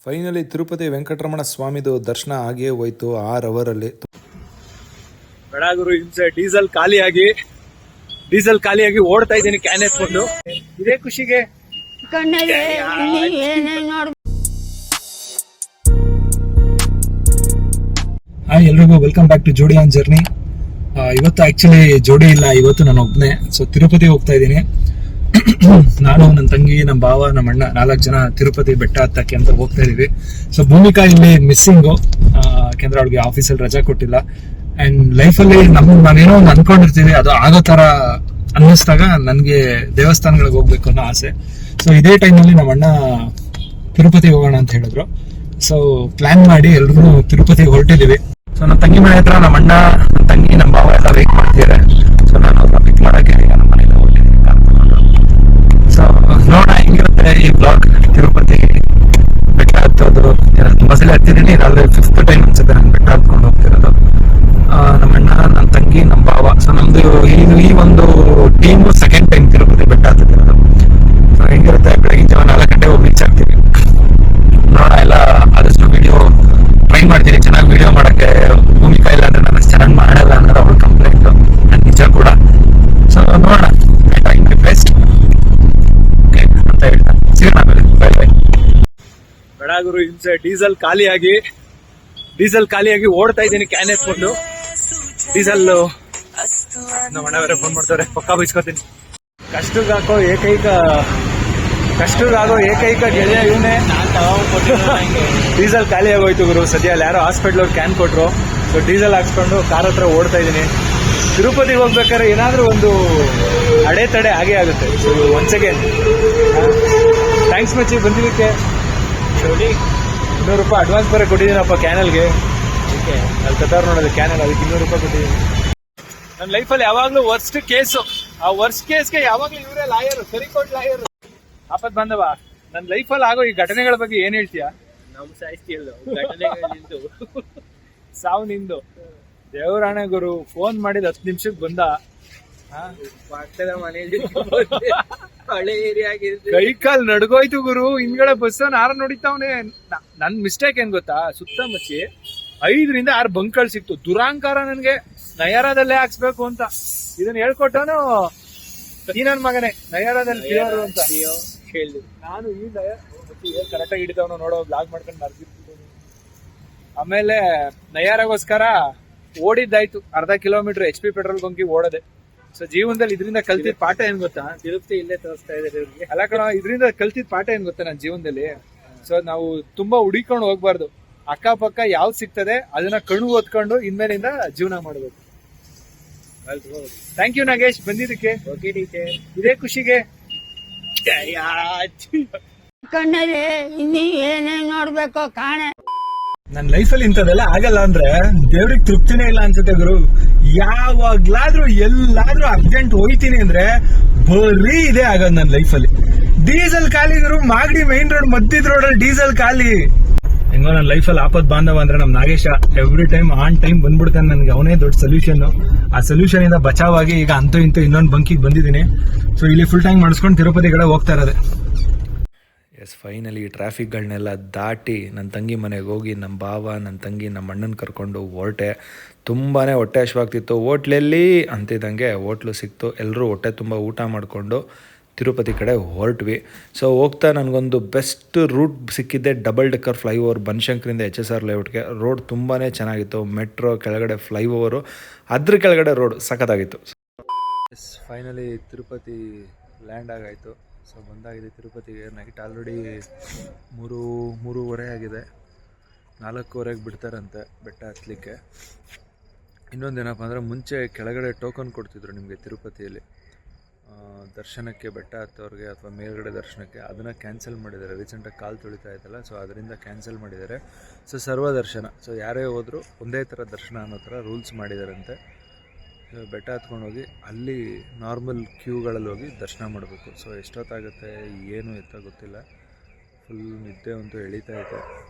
Finally Tirupati Venkataramana ಸ್ವಾಮಿದು ದರ್ಶನ ಆಗಿಯೇ ಹೋಯ್ತು 6 ಅವರಲ್ಲಿ. ಬಡಾಗುರು ಹಿಂಸೆ, ಡೀಸೆಲ್ ಖಾಲಿಯಾಗಿ ಓಡ್ತಾ ಇದ್ದೀನಿ ಕ್ಯಾನ್ ಎತ್ಕೊಂಡು. ಇದೇ ಖುಷಿಗೆ ಹಾಯ್ ಎಲ್ರಿಗೂ ವೆಲ್ಕಮ್ ಬ್ಯಾಕ್ ಟು ಜೋಡಿ ಆನ್ ಜರ್ನಿ. ಇವತ್ತು ಆಕ್ಚುಲಿ ಜೋಡಿ ಇಲ್ಲ, ಇವತ್ತು ನಾನು ಒಬ್ಬನೇ. ಸೊ ತಿರುಪತಿ ಹೋಗ್ತಾ ಇದ್ದೀನಿ. ನಾನು, ನನ್ನ ತಂಗಿ, ನಮ್ಮ ಭಾವ, ನಮ್ಮ ಅಣ್ಣ 4 ಜನ ತಿರುಪತಿ ಬೆಟ್ಟ ಹತ್ತಕ್ಕೆ ಅಂತ ಹೋಗ್ತಾ ಇದೀವಿ. ಸೊ ಭೂಮಿಕಾ ಇಲ್ಲಿ ಮಿಸ್ಸಿಂಗು, ಯಾಕೆಂದ್ರೆ ಅವಳಿಗೆ ಆಫೀಸಲ್ಲಿ ರಜಾ ಕೊಟ್ಟಿಲ್ಲ. ಅಂಡ್ ಲೈಫಲ್ಲಿ ನಾವೇನೋ ಒಂದು ಅನ್ಕೊಂಡಿರ್ತೀವಿ, ಅದು ಆಗೋ ತರ ಅನ್ನಿಸ್ದಾಗ ನನಗೆ ದೇವಸ್ಥಾನಗಳಿಗೆ ಹೋಗ್ಬೇಕು ಅನ್ನೋ ಆಸೆ. ಸೊ ಇದೇ ಟೈಮಲ್ಲಿ ನಮ್ಮ ಅಣ್ಣ ತಿರುಪತಿಗೆ ಹೋಗೋಣ ಅಂತ ಹೇಳಿದ್ರು. ಸೊ ಪ್ಲಾನ್ ಮಾಡಿ ಎಲ್ರು ತಿರುಪತಿಗೆ ಹೊರಟಿದೀವಿ. ಸೊ ನಮ್ಮ ತಂಗಿ ಮನೆ ಹತ್ರ ನಮ್ಮ ಅಣ್ಣ, ನಮ್ಮ ತಂಗಿ, ನಮ್ಮ ಭಾವ ಎಲ್ಲ ವೇಟ್ ಮಾಡ್ತಿದ್ದಾರೆ. ಸೊ ನಾನು ಅವ್ರನ್ನ ಪಿಕ್ ಮಾಡಕ್ಕೆ ಈಗ ನಮ್ಮ ಮನೇಲಿ ಹೊರಟಿದ್ದೀನಿ. ಸೊ ನೋಡೋಣ ಹೆಂಗಿರುತ್ತೆ ಈ ಬ್ಲಾಗ್. ತಿರುಪತಿ ಬೆಟ್ಟ ಹತ್ತೋದು ತುಂಬಾ ಸಲ ಹತ್ತಿದ್ದೀನಿ, ಇದಾದ್ರೆ 5th ಟೈಮ್ ಅನ್ಸುತ್ತೆ ನಾನು ಬೆಟ್ಟ ಹತ್ಕೊಂಡು ಹೋಗ್ತಿರೋದು. ನಮ್ಮ ಅಣ್ಣ, ನನ್ನ ತಂಗಿ, ನಮ್ಮ ಭಾವ. ಸೊ ನಮ್ದು ಈ ಒಂದು ಟೀಮು 2nd ಟೈಮ್ ತಿರುಪತಿ ಬೆಟ್ಟ ಹತ್ತಿರೋದು. ಸೊ ಹೆಂಗಿರುತ್ತೆ, ಬೆಳಗಿನ ಜಾವ 4 ಗಂಟೆ ಹೋಗಿ ರೀಚ್ ಆಗ್ತೀವಿ. ನೋಡೋಣ, ಎಲ್ಲ ಆದಷ್ಟು ವಿಡಿಯೋ ಟ್ರೈ ಮಾಡ್ತೀನಿ, ಚೆನ್ನಾಗಿ ವಿಡಿಯೋ ಮಾಡಕ್ಕೆ. ಭೂಮಿಕಾ ಇಲ್ಲ ಅಂದ್ರೆ ನಾನು ಚೆನ್ನಾಗಿ ಮಾಡಲ್ಲ ಅನ್ನೋದು ಅವ್ರ ಕಂಪ್ಲೇಂಟ್, ನಿಜ ಕೂಡ. ಸೊ ನೋಡೋಣ, ಟ್ರೈ ಮೈ ಬೆಸ್ಟ್ ಅಂತ ಹೇಳ್ತಾ ಸಿಗೋಣ ಆಮೇಲೆ. Bye bye. ಬಡಾಗುರು ಹಿಂಸೆ, ಡೀಸೆಲ್ ಖಾಲಿಯಾಗಿ ಓಡ್ತಾ ಇದ್ದೀನಿ ಕ್ಯಾನ್ ಎತ್ಕೊಂಡು. ಡೀಸೆಲ್ ನಮ್ಮ ಅಣ್ಣ ಬೇರೆ ಫೋನ್ ಮಾಡ್ತಾರೆ, ಪಕ್ಕ ಬೈಸ್ಕೊತೀನಿ. ಕಷ್ಟಗಾಗೋ ಏಕೈಕ ಗೆಳೆಯ ಇವನೇ. ಡೀಸೆಲ್ ಖಾಲಿ ಆಗೋಯ್ತು ಗುರು. ಸದ್ಯ ಅಲ್ಲಿ ಯಾರೋ ಹಾಸ್ಪಿಟ್ಲ್ ಕ್ಯಾನ್ ಕೊಟ್ರು. ಸೊ ಡೀಸೆಲ್ ಹಾಕ್ಸ್ಕೊಂಡು ಕಾರ್ ಹತ್ರ ಓಡ್ತಾ ಇದ್ದೀನಿ. ತಿರುಪತಿಗೆ ಹೋಗ್ಬೇಕಾದ್ರೆ ಏನಾದ್ರೂ ಒಂದು ಅಡೆತಡೆ ಆಗೇ ಆಗುತ್ತೆ. ಸೊ ಒನ್ಸ್ ಅಗೇನ್ ಥ್ಯಾಂಕ್ಸ್ ಮಚ್ಚಿ ಬಂದಿದ್ದಕ್ಕೆ. ನೋಡಿ, 200 ರೂಪಾಯಿ ಅಡ್ವಾನ್ಸ್ ಬರೋ ಕೊಟ್ಟಿದ್ದೀನಪ್ಪ ಕ್ಯಾನಲ್ಗೆ. ಅಲ್ಲಿ ಕತಾರ್ ನೋಡೋದು ಕ್ಯಾನಲ್, ಅದಕ್ಕೆ 200 ರೂಪಾಯಿ ಕೊಟ್ಟಿದ್ದೀನಿ. ನನ್ನ ಲೈಫಲ್ಲಿ ಯಾವಾಗಲೂ ವರ್ಸ್ಟ್ ಕೇಸು, ಆ ವರ್ಸ್ಟ್ ಕೇಸ್ಗೆ ಯಾವಾಗಲೂ ಇವರೇ ಲಾಯರು, ಸರಿಕೋಟ್ ಲಾಯರು. ಆಪತ್ ಬಾಂಧವ, ನನ್ನ ಲೈಫಲ್ಲಿ ಆಗೋ ಈ ಘಟನೆಗಳ ಬಗ್ಗೆ ಏನ್ ಹೇಳ್ತೀಯಾ? ನಮ್ ಸಾಯಿಸ್ತಿಯಲ್ಲ ಘಟನೆಗಳಿಂದು ಸಾವು ನಿಂದು. ದೇವರಾಣೆ ಗುರು, ಫೋನ್ ಮಾಡಿದ 10 ನಿಮಿಷಕ್ಕೆ ಬಂದ. ಪಕ್ಕದ ಮನೆಯಲ್ಲಿ ಹಳೆ ಏರಿಯಾ ಆಗಿರುತ್ತೆ. ಕೈ ಕಾಲ್ ನಡ್ಗೋಯ್ತು ಗುರು. ಹಿಂದ್ಗಡೆ ಬಸ್ ಆರ ನೋಡಿತಾವನೆ. ನನ್ ಮಿಸ್ಟೇಕ್ ಏನ್ ಗೊತ್ತಾ, ಸುತ್ತ ಮಚ್ಚಿ 5 ರಿಂದ 6 ಬಂಕ್ಗಳು ಸಿಕ್ತು. ದುರಾಂಕಾರ ನನ್ಗೆ, ನಯರಾದಲ್ಲೇ ಹಾಕ್ಸ್ಬೇಕು ಅಂತ. ಇದನ್ನ ಹೇಳ್ಕೊಟ್ಟವನು ಈ ನನ್ ಮಗನೇ, ನಯರಾದಲ್ಲಿ ಕ್ಲಿಯರ್ ಅಂತ ಹೇಳಿ. ನಾನು ಈ ಕರೆಕ್ಟಾಗಿ ಹಿಡಿದವನು ನೋಡೋ ಬ್ಲಾಗ್ ಮಾಡ್ಕೊಂಡು ಮರ್ಗಿರ್ತೀನಿ. ಆಮೇಲೆ ನಯಾರಾಗೋಸ್ಕರ ಓಡಿದ್ದಾಯ್ತು 1/2 ಕಿಲೋಮೀಟರ್ HP ಪೆಟ್ರೋಲ್ ಬಂಕಿ ಓಡದೆ. ಸೊ ಜೀವನದಲ್ಲಿ ಇದರಿಂದ ಕಲ್ತಿದ್ ಪಾಠ ಏನ್ ಗೊತ್ತಾ? ತಿರುಪತಿ ಇಲ್ಲೇ ತೋರಿಸ್ತಾ ಇದಾರೆ ಇವ್ರಿಗೆ. ಅಲ್ಲ ಕಣ, ಇದರಿಂದ ಕಲ್ತಿದ್ ಪಾಠ ಏನ್ ಗೊತ್ತಾ ನನ್ನ ಜೀವನದಲ್ಲಿ? ಸೊ ನಾವು ತುಂಬಾ ಹುಡಿಕೊಂಡು ಹೋಗ್ಬಾರ್ದು. ಅಕ್ಕಪಕ್ಕ ಯಾವ್ದು ಸಿಗ್ತದೆ ಅದನ್ನ ಕಣ್ಣು ಓದ್ಕೊಂಡು ಇನ್ಮೇಲಿಂದ ಜೀವನ ಮಾಡ್ಬೇಕು. ಥ್ಯಾಂಕ್ ಯು ನಾಗೇಶ್ ಬಂದಿದ್ದಕ್ಕೆ. Okay teacher. ಇದೇ ಖುಷಿಗೆ ಕಣ್ಣಲ್ಲಿ ಇನ್ನೀ ಏನೇನ್ ನೋಡ್ಬೇಕು ಕಾಣೆ. ನನ್ನ ಲೈಫಲ್ಲಿ ಇಂಥದ್ದೆಲ್ಲ ಆಗಲ್ಲ ಅಂದ್ರೆ ದೇವ್ರಿಗೆ ತೃಪ್ತಿನೇ ಇಲ್ಲ ಅನ್ಸುತ್ತೆ ಗುರು. ಯಾವಾಗ್ಲಾದ್ರೂ ಎಲ್ಲಾದ್ರೂ ಅರ್ಜೆಂಟ್ ಹೋಯ್ತೀನಿ ಅಂದ್ರೆ ಬರೀ ಇದೇ ಆಗೋದು ನನ್ನ ಲೈಫಲ್ಲಿ. ಡೀಸೆಲ್ ಖಾಲಿ ಗುರು. ಮಾಗಡಿ ಮೈನ್ ರೋಡ್ ಮಧ್ಯದ ರೋಡಲ್ಲಿ ಡೀಸೆಲ್ ಖಾಲಿ. ಹೆಂಗೋ ನನ್ನ ಲೈಫಲ್ಲಿ ಆಪತ್ ಬಾಂಧವ ಅಂದ್ರೆ ನಮ್ Nagesha every time on time ಬಂದ್ಬಿಡ್ತಾನೆ. ನನ್ಗೆ ಅವನೇ ದೊಡ್ಡ ಸೊಲ್ಯೂಷನ್. ಆ ಸೊಲ್ಯೂಷನ್ ಇಂದ ಬಚಾವಾಗಿ ಈಗ ಅಂತೂ ಇಂತೂ ಇನ್ನೊಂದು ಬಂಕಿಗೆ ಬಂದಿದ್ದೀನಿ. ಸೊ ಇಲ್ಲಿ ಫುಲ್ ಟೈಮ್ ಮಾಡಿಸ್ಕೊಂಡು ತಿರುಪತಿ ಕಡೆ ಹೋಗ್ತಾ ಇರೋದೆ. ಎಸ್, ಫೈನಲಿ ಟ್ರಾಫಿಕ್ಗಳನ್ನೆಲ್ಲ ದಾಟಿ ನನ್ನ ತಂಗಿ ಮನೆಗೆ ಹೋಗಿ ನಮ್ಮ ಭಾವ, ನನ್ನ ತಂಗಿ, ನಮ್ಮ ಅಣ್ಣನ ಕರ್ಕೊಂಡು ಹೊರಟೆ. ತುಂಬಾ ಹೊಟ್ಟೆ ಹಶ್ವಾಗ್ತಿತ್ತು. ಹೋಟ್ಲಲ್ಲಿ ಅಂತಿದ್ದಂಗೆ ಹೋಟ್ಲು ಸಿಕ್ತು. ಎಲ್ಲರೂ ಹೊಟ್ಟೆ ತುಂಬ ಊಟ ಮಾಡಿಕೊಂಡು ತಿರುಪತಿ ಕಡೆ ಹೊರಟ್ವಿ. ಸೊ ಹೋಗ್ತಾ ನನಗೊಂದು ಬೆಸ್ಟ್ ರೂಟ್ ಸಿಕ್ಕಿದ್ದೆ, ಡಬಲ್ ಡೆಕ್ಕರ್ ಫ್ಲೈಓವರ್ ಬನಶಂಕರಿಂದ HSR ಲೇಔಟ್ಗೆ. ರೋಡ್ ತುಂಬಾ ಚೆನ್ನಾಗಿತ್ತು. ಮೆಟ್ರೋ ಕೆಳಗಡೆ ಫ್ಲೈಓವರು, ಅದ್ರ ಕೆಳಗಡೆ ರೋಡ್ ಸಖತ್ತಾಗಿತ್ತು. ಎಸ್, ಫೈನಲಿ ತಿರುಪತಿ ಲ್ಯಾಂಡ್ ಆಗಾಯಿತು. ಸೊ ಬಂದಾಗಿದೆ ತಿರುಪತಿಗೆ. ನೈಟ್ ಆಲ್ರೆಡಿ 3:30 ಆಗಿದೆ. 4:15ಗೆ ಬಿಡ್ತಾರಂತೆ ಬೆಟ್ಟ ಹತ್ತಲಿಕ್ಕೆ. ಇನ್ನೊಂದೇನಪ್ಪ ಅಂದರೆ, ಮುಂಚೆ ಕೆಳಗಡೆ ಟೋಕನ್ ಕೊಡ್ತಿದ್ರು ನಿಮಗೆ ತಿರುಪತಿಯಲ್ಲಿ ದರ್ಶನಕ್ಕೆ, ಬೆಟ್ಟ ಹತ್ತೋರಿಗೆ ಅಥವಾ ಮೇಲ್ಗಡೆ ದರ್ಶನಕ್ಕೆ. ಅದನ್ನು ಕ್ಯಾನ್ಸಲ್ ಮಾಡಿದ್ದಾರೆ. ರೀಸೆಂಟಾಗಿ ಕಾಲು ತುಳಿತಾ ಇದ್ದಲ್ಲ, ಸೊ ಅದರಿಂದ ಕ್ಯಾನ್ಸಲ್ ಮಾಡಿದ್ದಾರೆ. ಸೊ ಸರ್ವ ದರ್ಶನ, ಸೊ ಯಾರೇ ಹೋದರೂ ಒಂದೇ ಥರ ದರ್ಶನ ಅನ್ನೋ ಥರ ರೂಲ್ಸ್ ಮಾಡಿದಾರಂತೆ. ಬೆಟ್ಟ ಹತ್ಕೊಂಡು ಹೋಗಿ ಅಲ್ಲಿ ನಾರ್ಮಲ್ ಕ್ಯೂಗಳಲ್ಲಿ ಹೋಗಿ ದರ್ಶನ ಮಾಡಬೇಕು. ಸೊ ಎಷ್ಟೊತ್ತಾಗುತ್ತೆ ಏನು ಎತ್ತ ಗೊತ್ತಿಲ್ಲ. ಫುಲ್ ನಿದ್ದೆ ಅಂತೂ ಎಳೀತಾ ಇದೆ.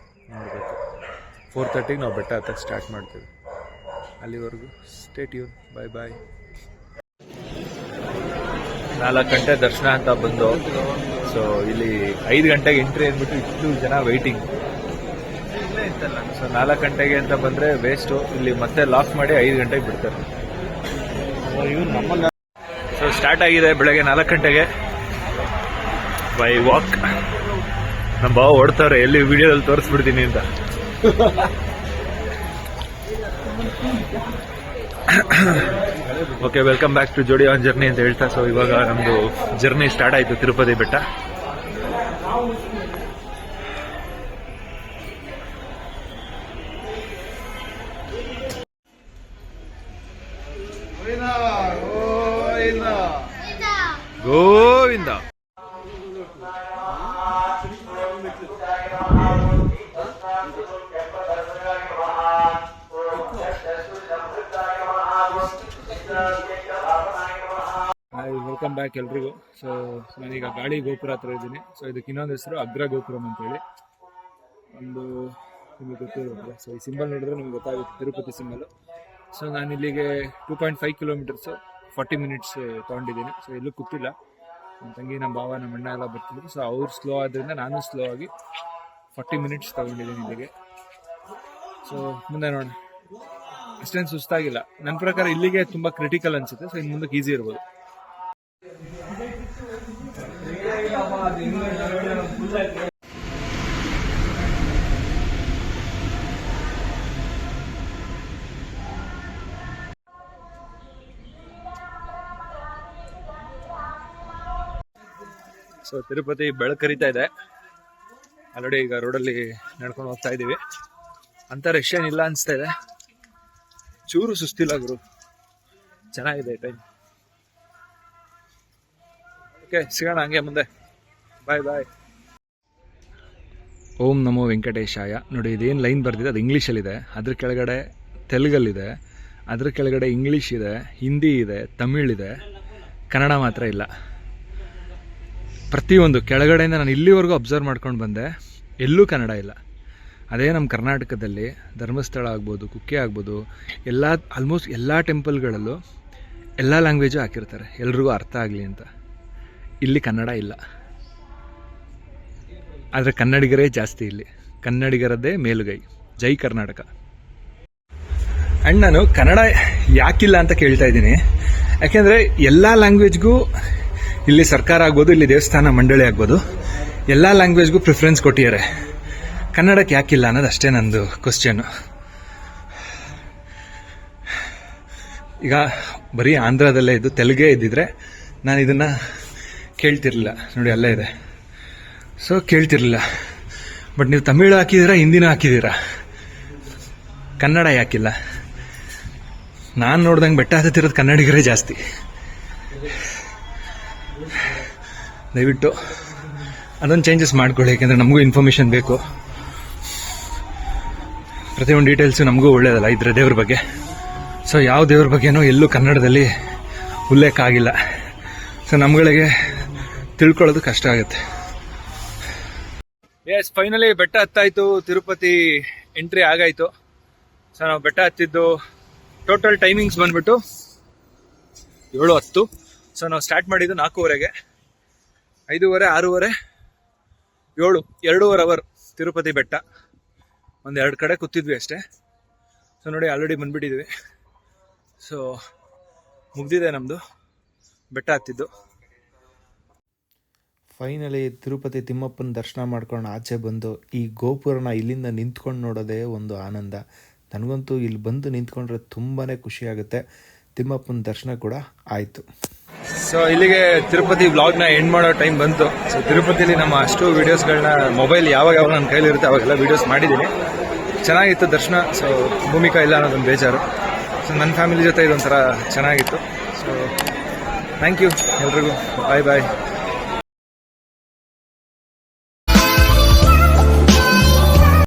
ನೋಡಬೇಕು. 4:30ಗೆ ನಾವು ಬೆಟ್ಟ ಹತ್ತಕ್ಕೆ ಸ್ಟಾರ್ಟ್ ಮಾಡ್ತೀವಿ. ಅಲ್ಲಿವರೆಗೂ ಸ್ಟೇ ಟ್ಯೂನ್. ಬಾಯ್ ಬಾಯ್. 4 ಗಂಟೆ ದರ್ಶನ ಅಂತ ಬಂದು. ಸೊ ಇಲ್ಲಿ 5 ಗಂಟೆಗೆ ಎಂಟ್ರಿ ಅಂದ್ಬಿಟ್ಟು ಇಷ್ಟು ಜನ ವೆಯ್ಟಿಂಗ್. ಸೊ 4 ಗಂಟೆಗೆ ಅಂತ ಬಂದರೆ ವೇಸ್ಟು. ಇಲ್ಲಿ ಮತ್ತೆ ಲಾಕ್ ಮಾಡಿ 5 ಗಂಟೆಗೆ ಬಿಡ್ತಾರೆ. ಸೊ ಸ್ಟಾರ್ಟ್ ಆಗಿದೆ ಬೆಳಗ್ಗೆ 4 ಗಂಟೆಗೆ ಬೈ ವಾಕ್. ನಮ್ಮ ಬಾವ ಓಡ್ತಾರೆ, ಎಲ್ಲಿ ವಿಡಿಯೋದಲ್ಲಿ ತೋರಿಸ್ಬಿಡ್ತೀನಿ ಅಂತ. ಓಕೆ, ವೆಲ್ಕಮ್ ಬ್ಯಾಕ್ ಟು ಜೋಡಿ ಆನ್ ಜರ್ನಿ ಅಂತ ಹೇಳ್ತಾ, ಸೊ ಇವಾಗ ನಮ್ಮದು ಜರ್ನಿ ಸ್ಟಾರ್ಟ್ ಆಯಿತು ತಿರುಪತಿ ಬೆಟ್ಟ. ಗೋವಿಂದ. ವೆಲ್ಕಮ್ ಬ್ಯಾಕ್ ಎಲ್ರಿಗೂ. ಸೊ ನಾನೀಗ ಗಾಳಿ ಗೋಪುರ ಹತ್ರ ಇದ್ದೀನಿ. ಸೊ ಇದಕ್ಕೆ ಇನ್ನೊಂದು ಹೆಸರು ಅಗ್ರ ಗೋಪುರಂ ಅಂತೇಳಿ. ಒಂದು ನಿಮಗೆ ಗೊತ್ತಿರುತ್ತೆ. ಸೊ ಈ ಸಿಂಬಲ್ ನೋಡಿದ್ರೆ ನಿಮ್ಗೆ ಗೊತ್ತಾಗುತ್ತೆ, ತಿರುಪತಿ ಸಿಂಬಲ್. ಸೊ ನಾನು ಇಲ್ಲಿಗೆ 2.5 ಕಿಲೋಮೀಟರ್ಸು 40 ಮಿನಿಟ್ಸ್ ತೊಗೊಂಡಿದ್ದೀನಿ. ಸೊ ಎಲ್ಲೂ ಕೂತಿಲ್ಲ. ನಮ್ಮ ತಂಗಿ, ನಮ್ಮ ಭಾವ, ನಮ್ಮ ಅಣ್ಣ ಎಲ್ಲ ಬರ್ತಿದ್ರು. ಸೊ ಅವ್ರು ಸ್ಲೋ ಆದ್ದರಿಂದ ನಾನು ಸ್ಲೋ ಆಗಿ 40 ಮಿನಿಟ್ಸ್ ತೊಗೊಂಡಿದ್ದೀನಿ ಇಲ್ಲಿಗೆ. ಸೊ ಮುಂದೆ ನೋಡೋಣ. ಅಷ್ಟೇನು ಸುಸ್ತಾಗಿಲ್ಲ. ನನ್ನ ಪ್ರಕಾರ ಇಲ್ಲಿಗೆ ತುಂಬ ಕ್ರಿಟಿಕಲ್ ಅನಿಸುತ್ತೆ. ಸೊ ಇನ್ನು ಮುಂದಕ್ಕೆ ಈಸಿ ಇರ್ಬೋದು. ಸೊ ತಿರುಪತಿ ಬೆಳಕರಿತಾ ಇದೆ. ಆಲ್ರೆಡಿ ಈಗ ರೋಡಲ್ಲಿ ನಡ್ಕೊಂಡು ಹೋಗ್ತಾ ಇದ್ದೀವಿ. ಅಂತ ರಶ್ ಏನಿಲ್ಲ ಅನಿಸ್ತಾ ಇದೆ. ಚೂರು ಸುಸ್ತಿಲ್ಲ ಗುರು, ಚೆನ್ನಾಗಿದೆ ಟೈಮ್. ಓಕೆ, ಸಿಗೋಣ ಹಂಗೆ ಮುಂದೆ. ಬಾಯ್ ಬಾಯ್. ಓಂ ನಮೋ ವೆಂಕಟೇಶಾಯ. ನೋಡಿ, ಇದೇನು ಲೈನ್ ಬರ್ತಿದೆ ಅದು ಇಂಗ್ಲೀಷಲ್ಲಿದೆ. ಅದ್ರ ಕೆಳಗಡೆ ತೆಲುಗಲ್ಲಿದೆ, ಅದ್ರ ಕೆಳಗಡೆ ಇಂಗ್ಲೀಷ್ ಇದೆ, ಹಿಂದಿ ಇದೆ, ತಮಿಳಿದೆ, ಕನ್ನಡ ಮಾತ್ರ ಇಲ್ಲ. ಪ್ರತಿಯೊಂದು ಕೆಳಗಡೆಯಿಂದ ನಾನು ಇಲ್ಲಿವರೆಗೂ ಅಬ್ಸರ್ವ್ ಮಾಡ್ಕೊಂಡು ಬಂದೆ, ಎಲ್ಲೂ ಕನ್ನಡ ಇಲ್ಲ. ಅದೇ ನಮ್ಮ ಕರ್ನಾಟಕದಲ್ಲಿ ಧರ್ಮಸ್ಥಳ ಆಗ್ಬೋದು, ಕುಕ್ಕೆ ಆಗ್ಬೋದು, ಆಲ್ಮೋಸ್ಟ್ ಎಲ್ಲ ಟೆಂಪಲ್ಗಳಲ್ಲೂ ಎಲ್ಲ ಲ್ಯಾಂಗ್ವೇಜು ಹಾಕಿರ್ತಾರೆ, ಎಲ್ರಿಗೂ ಅರ್ಥ ಆಗಲಿ ಅಂತ. ಇಲ್ಲಿ ಕನ್ನಡ ಇಲ್ಲ. ಆದರೆ ಕನ್ನಡಿಗರೇ ಜಾಸ್ತಿ ಇಲ್ಲಿ. ಕನ್ನಡಿಗರದ್ದೇ ಮೇಲುಗೈ. ಜೈ ಕರ್ನಾಟಕ. ಆ್ಯಂಡ್ ನಾನು ಕನ್ನಡ ಯಾಕಿಲ್ಲ ಅಂತ ಕೇಳ್ತಾ ಇದ್ದೀನಿ. ಯಾಕೆಂದರೆ ಎಲ್ಲ ಲ್ಯಾಂಗ್ವೇಜ್ಗೂ ಇಲ್ಲಿ ಸರ್ಕಾರ ಆಗ್ಬೋದು, ಇಲ್ಲಿ ದೇವಸ್ಥಾನ ಮಂಡಳಿ ಆಗ್ಬೋದು, ಎಲ್ಲ ಲ್ಯಾಂಗ್ವೇಜ್ಗೂ ಪ್ರಿಫರೆನ್ಸ್ ಕೊಟ್ಟಿದ್ದಾರೆ. ಕನ್ನಡಕ್ಕೆ ಯಾಕಿಲ್ಲ ಅನ್ನೋದು ಅಷ್ಟೇ ನಂದು ಕ್ವಶನ್ನು. ಈಗ ಬರೀ ಆಂಧ್ರದಲ್ಲೇ ಇದ್ದು ತೆಲುಗೇ ಇದ್ದಿದ್ರೆ ನಾನು ಇದನ್ನು ಕೇಳ್ತಿರ್ಲಿಲ್ಲ. ನೋಡಿ, ಅಲ್ಲೇ ಇದೆ. ಸೊ ಕೇಳ್ತಿರ್ಲಿಲ್ಲ. ಬಟ್ ನೀವು ತಮಿಳು ಹಾಕಿದ್ದೀರಾ, ಹಿಂದಿನೂ ಹಾಕಿದ್ದೀರಾ, ಕನ್ನಡ ಯಾಕಿಲ್ಲ? ನಾನು ನೋಡ್ದಂಗೆ ಬೆಟ್ಟ ಹತ್ತಿರೋದು ಕನ್ನಡಿಗರೇ ಜಾಸ್ತಿ. ದಯವಿಟ್ಟು ಅದೊಂದು ಚೇಂಜಸ್ ಮಾಡ್ಕೊಳ್ಳಿ. ಯಾಕೆಂದರೆ ನಮಗೂ ಇನ್ಫಾರ್ಮೇಷನ್ ಬೇಕು. ಪ್ರತಿಯೊಂದು ಡೀಟೇಲ್ಸು ನಮಗೂ ಒಳ್ಳೆಯದಲ್ಲ ಇದ್ರೆ ದೇವ್ರ ಬಗ್ಗೆ. ಸೊ ಯಾವ ದೇವ್ರ ಬಗ್ಗೆನೂ ಎಲ್ಲೂ ಕನ್ನಡದಲ್ಲಿ ಉಲ್ಲೇಖ ಆಗಿಲ್ಲ. ಸೊ ನಮ್ಗಳಿಗೆ ತಿಳ್ಕೊಳ್ಳೋದು ಕಷ್ಟ ಆಗುತ್ತೆ. ಎಸ್, ಫೈನಲಿ ಬೆಟ್ಟ ಹತ್ತಾಯಿತು. ತಿರುಪತಿ ಎಂಟ್ರಿ ಆಗಾಯಿತು. ಸೊ ನಾವು ಬೆಟ್ಟ ಹತ್ತಿದ್ದು ಟೋಟಲ್ ಟೈಮಿಂಗ್ಸ್ ಬಂದ್ಬಿಟ್ಟು 7:10. ಸೊ ನಾವು ಸ್ಟಾರ್ಟ್ ಮಾಡಿದ್ದು 4:15. 5:30, 6:30, 7, 2.5 ಅವರ್ ತಿರುಪತಿ ಬೆಟ್ಟ. 1-2 ಕಡೆ ಕೂತಿದ್ವಿ ಅಷ್ಟೇ. ಸೊ ನೋಡಿ, ಆಲ್ರೆಡಿ ಬಂದ್ಬಿಟ್ಟಿದ್ವಿ. ಸೊ ಮುಗ್ದಿದೆ ನಮ್ಮದು ಬೆಟ್ಟ ಹತ್ತಿದ್ದು. ಫೈನಲಿ ತಿರುಪತಿ ತಿಮ್ಮಪ್ಪನ ದರ್ಶನ ಮಾಡ್ಕೊಂಡು ಆಚೆ ಬಂದು ಈ ಗೋಪುರನ ಇಲ್ಲಿಂದ ನಿಂತ್ಕೊಂಡು ನೋಡೋದೇ ಒಂದು ಆನಂದ. ನನಗಂತೂ ಇಲ್ಲಿ ಬಂದು ನಿಂತ್ಕೊಂಡ್ರೆ ತುಂಬಾ ಖುಷಿಯಾಗುತ್ತೆ. ತಿಮ್ಮಪ್ಪನ ದರ್ಶನ ಕೂಡ ಆಯಿತು. ಸೊ ಇಲ್ಲಿಗೆ ತಿರುಪತಿ ವ್ಲಾಗ್ನ ಎಂಡ್ ಮಾಡೋ ಟೈಮ್ ಬಂತು. ಸೊ ತಿರುಪತಿಲಿ ನಮ್ಮ ಅಷ್ಟು ವೀಡಿಯೋಸ್ಗಳನ್ನ ಮೊಬೈಲ್ ಯಾವಾಗ ನನ್ನ ಕೈಲಿರುತ್ತೆ ಅವಾಗೆಲ್ಲ ವೀಡಿಯೋಸ್ ಮಾಡಿದ್ದೀನಿ. ಚೆನ್ನಾಗಿತ್ತು ದರ್ಶನ. ಸೊ ಭೂಮಿಕಾ ಇಲ್ಲ ಅನ್ನೋದೊಂದು ಬೇಜಾರು. ಸೊ ನನ್ನ ಫ್ಯಾಮಿಲಿ ಜೊತೆ ಇದೊಂಥರ ಚೆನ್ನಾಗಿತ್ತು. ಸೊ ಥ್ಯಾಂಕ್ ಯು ಎಲ್ರಿಗೂ. ಬಾಯ್ ಬಾಯ್.